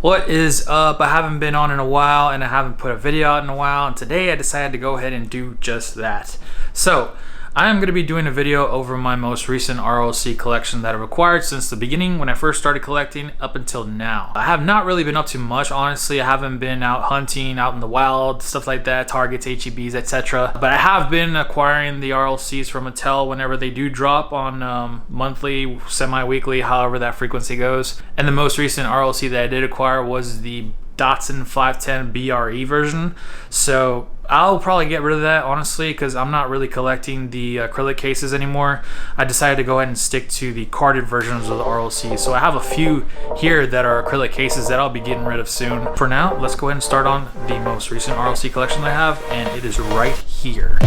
What is up? I haven't been on in a while and I haven't put a video out in a while, and today I decided to go ahead and do just that. So I am going to be doing a video over my most recent RLC collection that I've acquired since the beginning when I first started collecting up until now. I have not really been up to much, honestly. I haven't been out hunting, out in the wild, stuff like that, Targets, HEBs, etc. But I have been acquiring the RLCs from Mattel whenever they do drop on monthly, semi-weekly, however that frequency goes. And the most recent RLC that I did acquire was the Datsun 510 BRE version. So I'll probably get rid of that, honestly, because I'm not really collecting the acrylic cases anymore. I decided to go ahead and stick to the carded versions of the RLC. So I have a few here that are acrylic cases that I'll be getting rid of soon. For now, let's go ahead and start on the most recent RLC collection I have, and it is right here.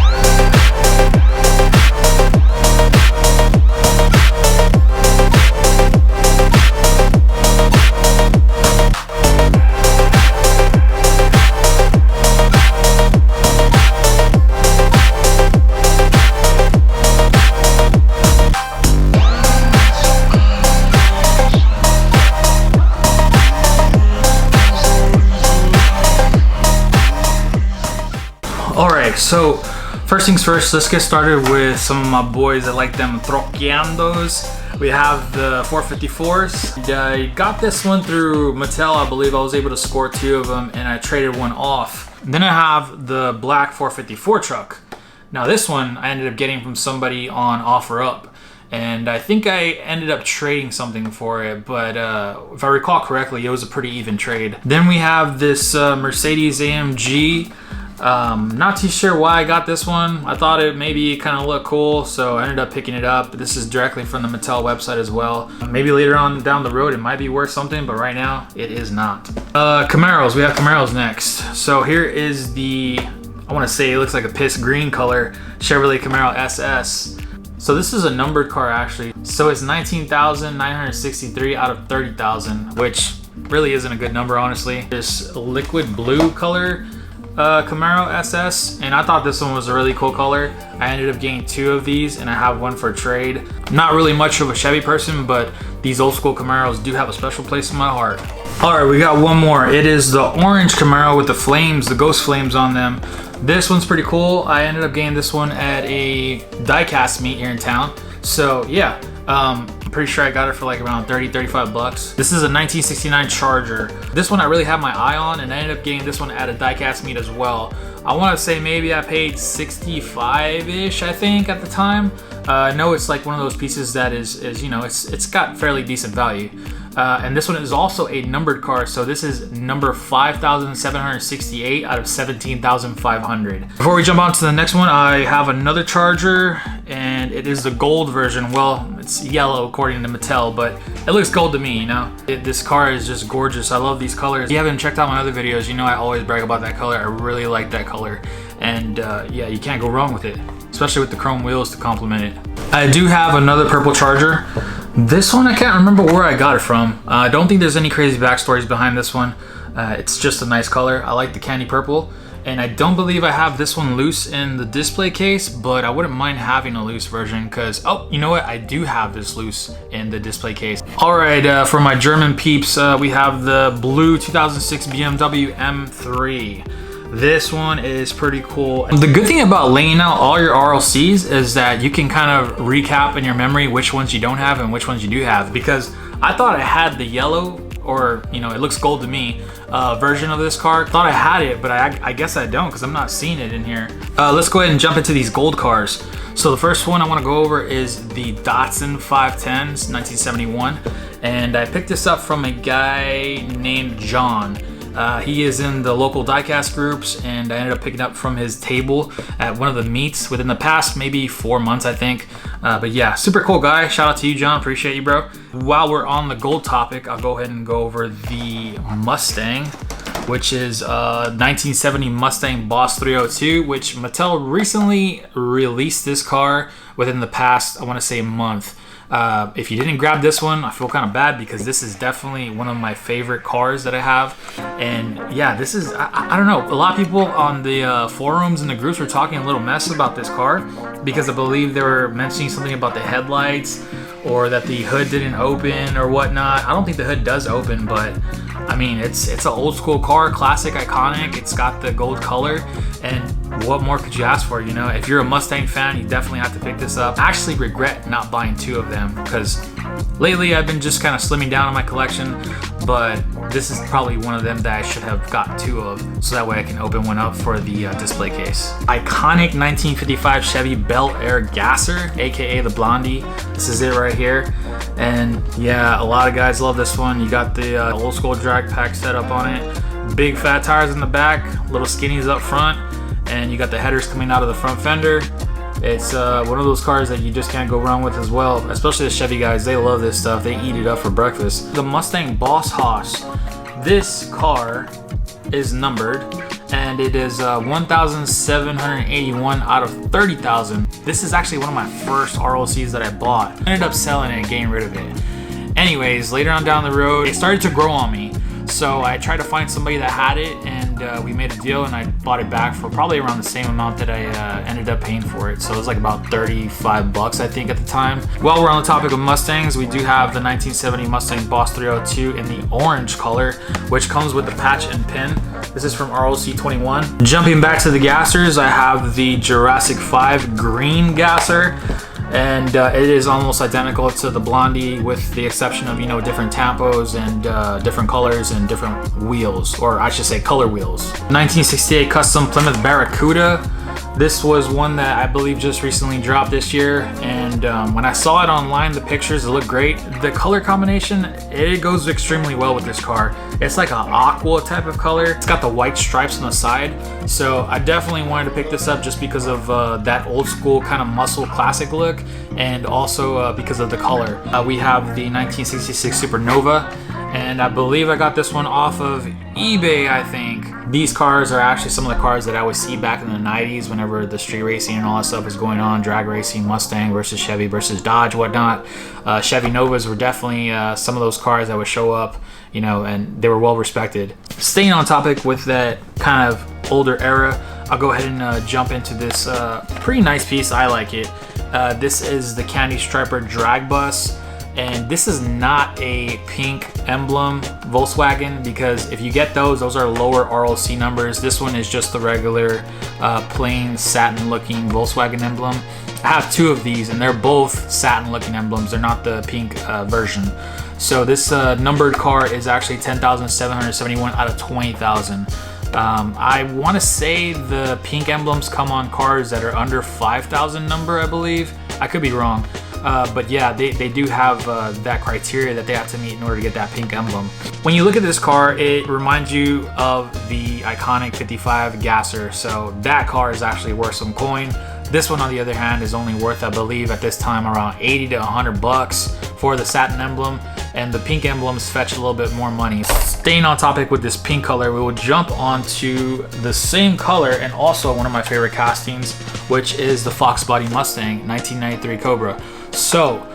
Alright, so first things first, let's get started with some of my boys that like them troqueandos. We have the 454s. I got this one through Mattel. I believe I was able to score 2 of them and I traded one off. Then I have the black 454 truck. Now this one I ended up getting from somebody on OfferUp, and I think I ended up trading something for it, but if I recall correctly, it was a pretty even trade. Then we have this Mercedes AMG. Not too sure why I got this one. I thought it maybe kind of looked cool, so I ended up picking it up. This is directly from the Mattel website as well. Maybe later on down the road it might be worth something, but right now it is not. Camaros, we have Camaros next. So here is the, I want to say it looks like a piss green color Chevrolet Camaro SS. So this is a numbered car actually. So it's 19,963 out of 30,000, which really isn't a good number, honestly. This liquid blue color Camaro SS, and I thought this one was a really cool color. I ended up getting 2 of these and I have one for trade. Not really much of a Chevy person, but these old school Camaros do have a special place in my heart. Alright, we got one more. It is the orange Camaro with the flames, the ghost flames on them. This one's pretty cool. I ended up getting this one at a diecast meet here in town. So yeah, I'm pretty sure I got it for like around 30-35 bucks. This is a 1969 Charger. This one I really had my eye on, and I ended up getting this one at a diecast meet as well. I want to say maybe I paid 65-ish, I think, at the time. I know it's like one of those pieces that is you know, it's got fairly decent value. And this one is also a numbered car, so this is number 5,768 out of 17,500. Before we jump on to the next one, I have another Charger, and it is the gold version. Well, it's yellow according to Mattel, but it looks gold to me, you know? This car is just gorgeous. I love these colors. If you haven't checked out my other videos, you know I always brag about that color. I really like that color, and yeah, you can't go wrong with it, especially with the chrome wheels to complement it. I do have another purple Charger. This one I can't remember where I got it from. I don't think there's any crazy backstories behind this one. It's just a nice color. I like the candy purple, and I don't believe I have this one loose in the display case, but I wouldn't mind having a loose version because, oh, you know what? I do have this loose in the display case. All right, for my German peeps, we have the blue 2006 BMW M3. This one is pretty cool. The good thing about laying out all your RLCs is that you can kind of recap in your memory which ones you don't have and which ones you do have, because I thought I had the yellow, or you know, it looks gold to me, version of this car. Thought I had it, but I guess I don't, because I'm not seeing it in here. Let's go ahead and jump into these gold cars. So the first one I want to go over is the Datsun 510, 1971, and I picked this up from a guy named John. He is in the local diecast groups, and I ended up picking up from his table at one of the meets within the past maybe 4 months, I think. But yeah, super cool guy. Shout out to you, John. Appreciate you, bro. While we're on the gold topic, I'll go ahead and go over the Mustang, which is 1970 Mustang Boss 302, which Mattel recently released this car within the past, I want to say, month. If you didn't grab this one, I feel kind of bad because this is definitely one of my favorite cars that I have. And yeah, this is, I don't know, a lot of people on the forums and the groups were talking a little mess about this car because I believe they were mentioning something about the headlights or that the hood didn't open or whatnot. I don't think the hood does open, but I mean, it's an old school car, classic, iconic. It's got the gold color, and what more could you ask for? You know, if you're a Mustang fan, you definitely have to pick this up. I actually regret not buying 2 of them because lately I've been just kind of slimming down on my collection, but this is probably one of them that I should have got 2 of, so that way I can open one up for the display case. Iconic 1955 Chevy Bel Air Gasser, aka the Blondie. This is it right here. And yeah, a lot of guys love this one. You got the old school drag pack setup on it, big fat tires in the back, little skinnies up front, and you got the headers coming out of the front fender. It's one of those cars that you just can't go wrong with as well, especially the Chevy guys. They love this stuff. They eat it up for breakfast. The Mustang Boss Hoss. This car is numbered, and it is 1,781 out of 30,000. This is actually one of my first RLCs that I bought. I ended up selling it and getting rid of it. Anyways, later on down the road, it started to grow on me. So I tried to find somebody that had it, and we made a deal, and I bought it back for probably around the same amount that I ended up paying for it. So it was like about 35 bucks, I think, at the time. While we're on the topic of Mustangs, we do have the 1970 Mustang Boss 302 in the orange color, which comes with the patch and pin. This is from RLC 21. Jumping back to the gassers, I have the Jurassic 5 green gasser. And it is almost identical to the Blondie with the exception of, you know, different tampos and different colors and different wheels, or I should say color wheels. 1968 custom Plymouth Barracuda. This was one that I believe just recently dropped this year, and when I saw it online, the pictures, it looked great. The color combination, it goes extremely well with this car. It's like an aqua type of color. It's got the white stripes on the side, so I definitely wanted to pick this up just because of that old school kind of muscle classic look, and also because of the color. We have the 1966 Supernova, and I believe I got this one off of eBay, I think. These cars are actually some of the cars that I would see back in the 90s whenever the street racing and all that stuff was going on, drag racing, Mustang versus Chevy versus Dodge, whatnot. Chevy Novas were definitely some of those cars that would show up, you know, and they were well respected. Staying on topic with that kind of older era, I'll go ahead and jump into this pretty nice piece. I like it. This is the Candy Striper Drag Bus. And this is not a pink emblem Volkswagen, because if you get those are lower RLC numbers. This one is just the regular plain satin looking Volkswagen emblem. I have 2 of these, and they're both satin looking emblems. They're not the pink version. So this numbered car is actually 10,771 out of 20,000. I want to say the pink emblems come on cars that are under 5,000 number, I believe. I could be wrong. But yeah, they do have that criteria that they have to meet in order to get that pink emblem. When you look at this car, it reminds you of the iconic 55 Gasser, so that car is actually worth some coin. This one, on the other hand, is only worth, I believe, at this time around 80 to 100 bucks for the satin emblem, and the pink emblems fetch a little bit more money. Staying on topic with this pink color, we will jump onto the same color and also one of my favorite castings, which is the Fox Body Mustang 1993 Cobra. So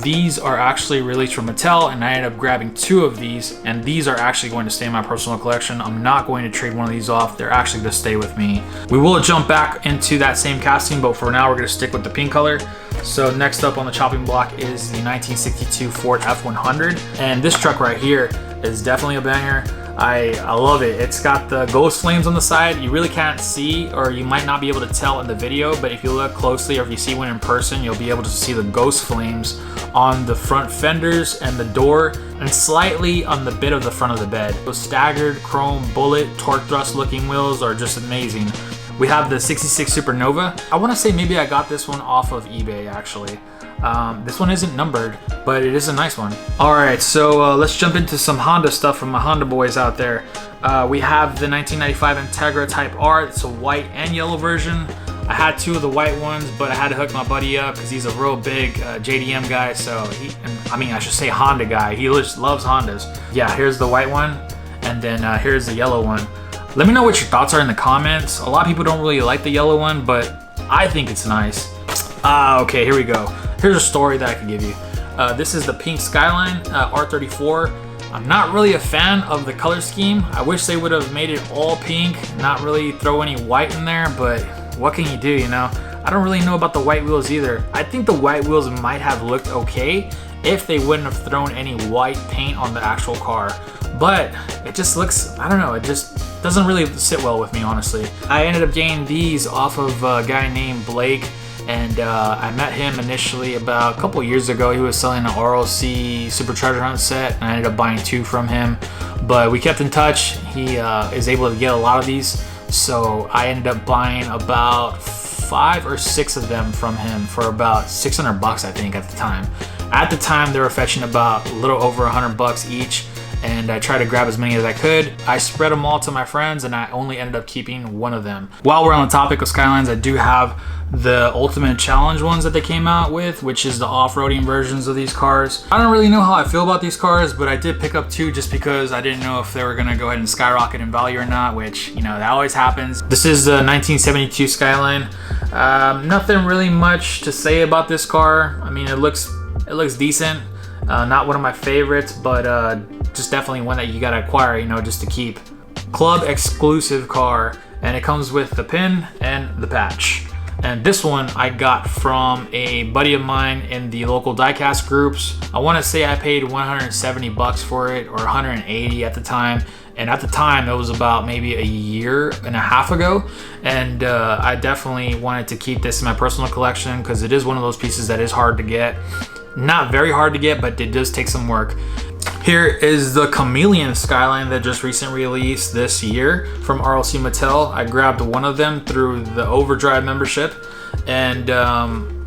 these are actually released from Mattel, and I ended up grabbing 2 of these, and these are actually going to stay in my personal collection. I'm not going to trade one of these off. They're actually going to stay with me. We will jump back into that same casting, but for now we're going to stick with the pink color. So next up on the chopping block is the 1962 Ford F100, and this truck right here is definitely a banger. I love it. It's got the ghost flames on the side. You really can't see, or you might not be able to tell in the video, but if you look closely or if you see one in person, you'll be able to see the ghost flames on the front fenders and the door, and slightly on the bit of the front of the bed. Those staggered chrome bullet torque thrust looking wheels are just amazing. We have the 66 Supernova. I want to say maybe I got this one off of eBay actually. This one isn't numbered, but it is a nice one. Alright, so let's jump into some Honda stuff from my Honda boys out there. We have the 1995 Integra Type R. It's a white and yellow version. I had 2 of the white ones, but I had to hook my buddy up because he's a real big JDM guy, so I should say Honda guy. He just loves Hondas. Yeah, here's the white one, and then here's the yellow one. Let me know what your thoughts are in the comments. A lot of people don't really like the yellow one, but I think it's nice. Okay, here we go. Here's a story that I can give you. This is the pink Skyline R34. I'm not really a fan of the color scheme. I wish they would have made it all pink, not really throw any white in there, but what can you do, you know? I don't really know about the white wheels either. I think the white wheels might have looked okay if they wouldn't have thrown any white paint on the actual car. But it just looks, I don't know, it just doesn't really sit well with me, honestly. I ended up getting these off of a guy named Blake, and I met him initially about a couple years ago. He was selling an RLC Supercharger Hunt set, and I ended up buying 2 from him. But we kept in touch. He is able to get a lot of these, so I ended up buying about 5 or 6 of them from him for about 600 bucks, I think, at the time. At the time, they were fetching about a little over 100 bucks each, and I tried to grab as many as I could. I spread them all to my friends, and I only ended up keeping 1 of them. While we're on the topic of Skylines, I do have the Ultimate Challenge ones that they came out with, which is the off-roading versions of these cars. I don't really know how I feel about these cars, but I did pick up 2 just because I didn't know if they were gonna go ahead and skyrocket in value or not, which, you know, that always happens. This is the 1972 Skyline. Nothing really much to say about this car. I mean, it looks decent. Not one of my favorites, but just definitely one that you gotta acquire, you know, just to keep. Club exclusive car, and it comes with the pin and the patch. And this one I got from a buddy of mine in the local diecast groups. I want to say I paid 170 bucks for it, or 180 at the time. And at the time, it was about maybe a year and a half ago. And I definitely wanted to keep this in my personal collection because it is one of those pieces that is hard to get. Not very hard to get, but it does take some work. Here is the Chameleon Skyline that just recently released this year from RLC Mattel. I grabbed 1 of them through the Overdrive membership, and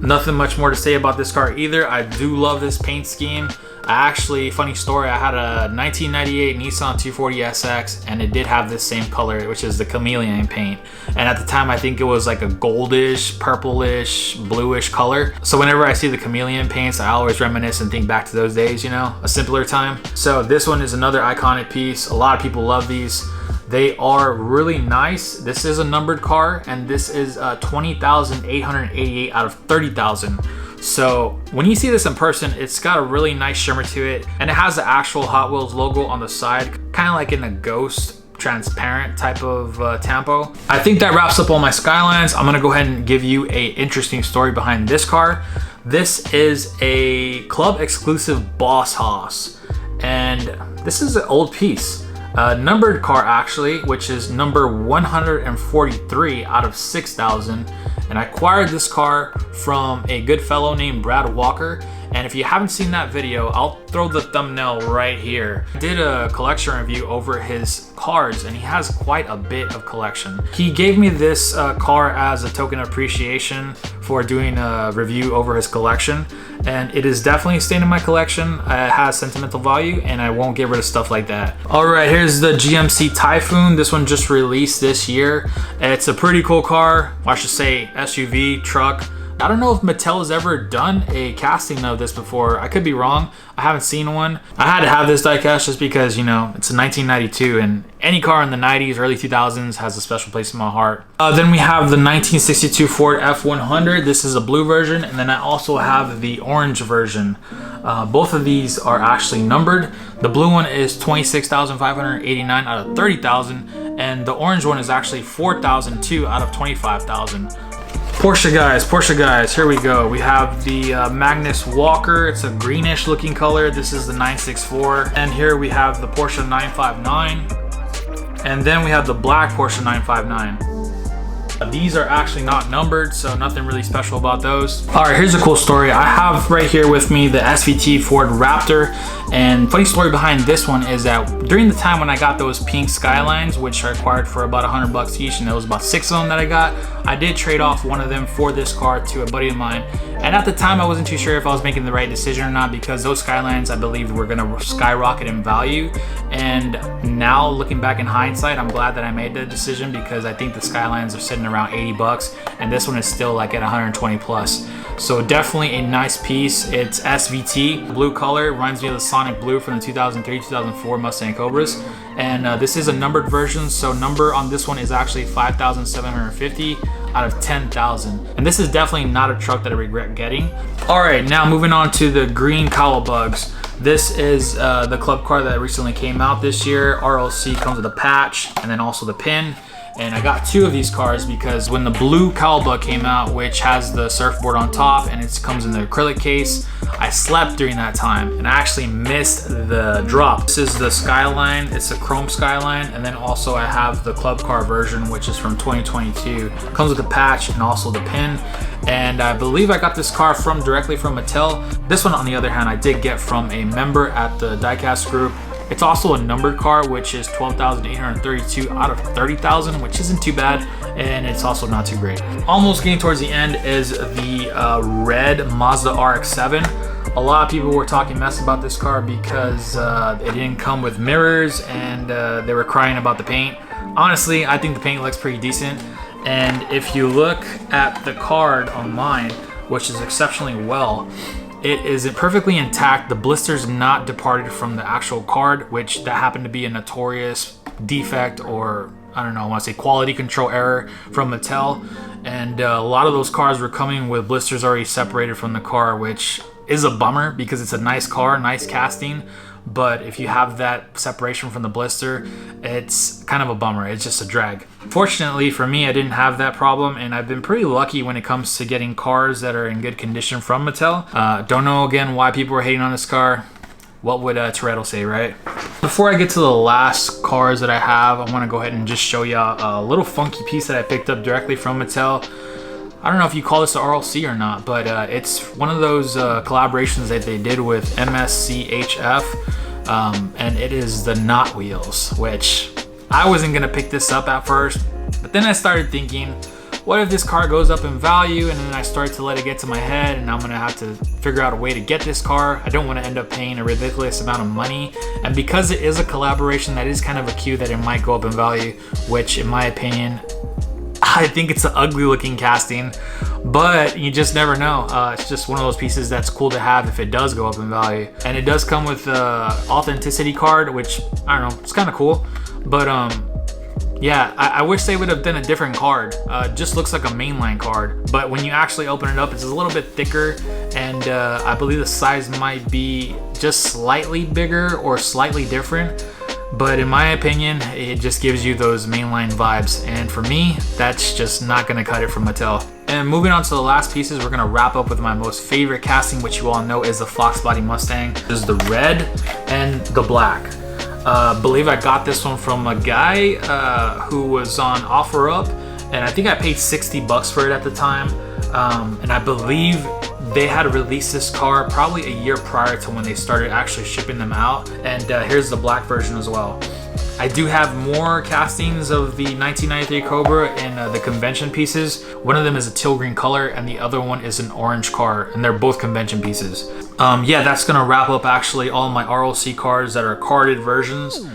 nothing much more to say about this car either. I do love this paint scheme. Actually, funny story, I had a 1998 Nissan 240SX, and it did have this same color, which is the chameleon paint. And at the time, I think it was like a goldish, purplish, bluish color. So whenever I see the chameleon paints, I always reminisce and think back to those days, you know, a simpler time. So this one is another iconic piece. A lot of people love these. They are really nice. This is a numbered car, and this is 20,888 out of 30,000. So when you see this in person, it's got a really nice shimmer to it, and it has the actual Hot Wheels logo on the side, kind of like in a ghost transparent type of tampo. I think that wraps up all my Skylines. I'm gonna go ahead and give you a interesting story behind this car. This is a club exclusive Boss Hoss, and this is an old piece. Numbered car actually, which is number 143 out of 6,000. And I acquired this car from a good fellow named Brad Walker. And if you haven't seen that video, I'll throw the thumbnail right here. I did a collection review over his cars, and he has quite a bit of collection. He gave me this car as a token of appreciation for doing a review over his collection. And it is definitely staying in my collection. It has sentimental value, and I won't get rid of stuff like that. All right, here's the GMC Typhoon. This one just released this year. It's a pretty cool car, or I should say SUV, truck. I don't know if Mattel has ever done a casting of this before. I could be wrong. I haven't seen one. I had to have this diecast just because, you know, it's a 1992, and any car in the 90s, early 2000s has a special place in my heart. Then we have the 1962 Ford F100. This is a blue version, and then I also have the orange version. Both of these are actually numbered. The blue one is 26,589 out of 30,000, and the orange one is actually 4,002 out of 25,000. Porsche guys, here we go. We have the Magnus Walker. It's a greenish looking color. This is the 964. And here we have the Porsche 959. And then we have the black Porsche 959. These are actually not numbered, so nothing really special about those. All right, here's a cool story. I have right here with me the SVT Ford Raptor, and funny story behind this one is that during the time when I got those pink Skylines, which I acquired for about 100 bucks each, and there was about 6 of them that I got, I did trade off one of them for this car to a buddy of mine. And at the time, I wasn't too sure if I was making the right decision or not, because those Skylines, I believed, were gonna skyrocket in value. And now, looking back in hindsight, I'm glad that I made the decision, because I think the Skylines are sitting around 80 bucks, and this one is still like at 120 plus. So definitely a nice piece. It's SVT, blue color, reminds me of the Sonic Blue from the 2003-2004 Mustang Cobras. And this is a numbered version, so number on this one is actually 5,750 out of 10,000. And this is definitely not a truck that I regret getting. All right, now moving on to the green Cowabungs. This is the club car that recently came out this year. RLC comes with a patch and then also the pin. And I got 2 of these cars because when the blue Calba came out, which has the surfboard on top and it comes in the acrylic case, I slept during that time and I actually missed the drop. This is the Skyline, it's a chrome Skyline, and then also I have the club car version, which is from 2022. It comes with the patch and also the pin. And I believe I got this car directly from Mattel. This one, on the other hand, I did get from a member at the diecast group. It's also a numbered car, which is 12,832 out of 30,000, which isn't too bad, and it's also not too great. Almost getting towards the end is the red Mazda RX-7. A lot of people were talking mess about this car because it didn't come with mirrors, and they were crying about the paint. Honestly, I think the paint looks pretty decent, and if you look at the card on mine, which is exceptionally well, it is perfectly intact. The blister's not departed from the actual card, which that happened to be a notorious defect, or I don't know, I want to say quality control error from Mattel. And a lot of those cars were coming with blisters already separated from the car, which is a bummer because it's a nice car, nice casting. But if you have that separation from the blister, it's kind of a bummer. It's just a drag. Fortunately for me, I didn't have that problem, and I've been pretty lucky when it comes to getting cars that are in good condition from Mattel. Don't know again why people were hating on this car. What would Toretto say, right? Before I get to the last cars that I have, I want to go ahead and just show you a little funky piece that I picked up directly from Mattel. I don't know if you call this a RLC or not, but it's one of those collaborations that they did with MSCHF, and it is the Knot Wheels, which I wasn't gonna pick this up at first, but then I started thinking, what if this car goes up in value? And then I started to let it get to my head, and I'm gonna have to figure out a way to get this car. I don't want to end up paying a ridiculous amount of money, and because it is a collaboration, that is kind of a cue that it might go up in value, which in my opinion, I think it's an ugly looking casting, but you just never know. It's just one of those pieces that's cool to have if it does go up in value. And it does come with the authenticity card, which I don't know, it's kind of cool. But yeah, I wish they would have done a different card. Just looks like a mainline card, but when you actually open it up, it's a little bit thicker, and I believe the size might be just slightly bigger or slightly different. But in my opinion, it just gives you those mainline vibes, and for me, that's just not gonna cut it from Mattel. And moving on to the last pieces, we're gonna wrap up with my most favorite casting, which you all know is the Fox Body Mustang. This is the red and the black. Believe I got this one from a guy who was on OfferUp, and I think I paid 60 bucks for it at the time. And I believe they had released this car probably a year prior to when they started actually shipping them out. And here's the black version as well. I do have more castings of the 1993 Cobra in the convention pieces. One of them is a teal green color and the other one is an orange car, and they're both convention pieces. Yeah, that's gonna wrap up actually all my RLC cars that are carded versions.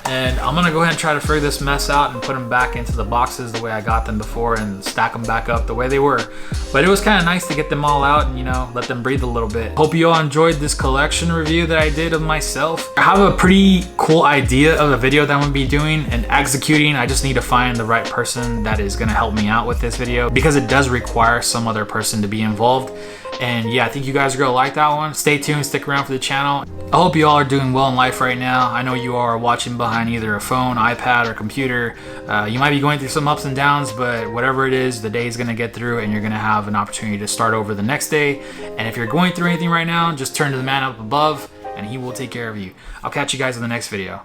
And I'm gonna go ahead and try to figure this mess out and put them back into the boxes the way I got them before and stack them back up the way they were. But it was kind of nice to get them all out and, you know, let them breathe a little bit. Hope you all enjoyed this collection review that I did of myself. I have a pretty cool idea of a video that I'm gonna be doing and executing. I just need to find the right person that is gonna help me out with this video, because it does require some other person to be involved. And yeah, I think you guys are gonna like that one. Stay tuned, stick around for the channel. I hope you all are doing well in life right now. I know you are watching behind either a phone, iPad, or computer. You might be going through some ups and downs, but whatever it is, the day is gonna get through and you're gonna have an opportunity to start over the next day. And if you're going through anything right now, just turn to the man up above and he will take care of you. I'll catch you guys in the next video.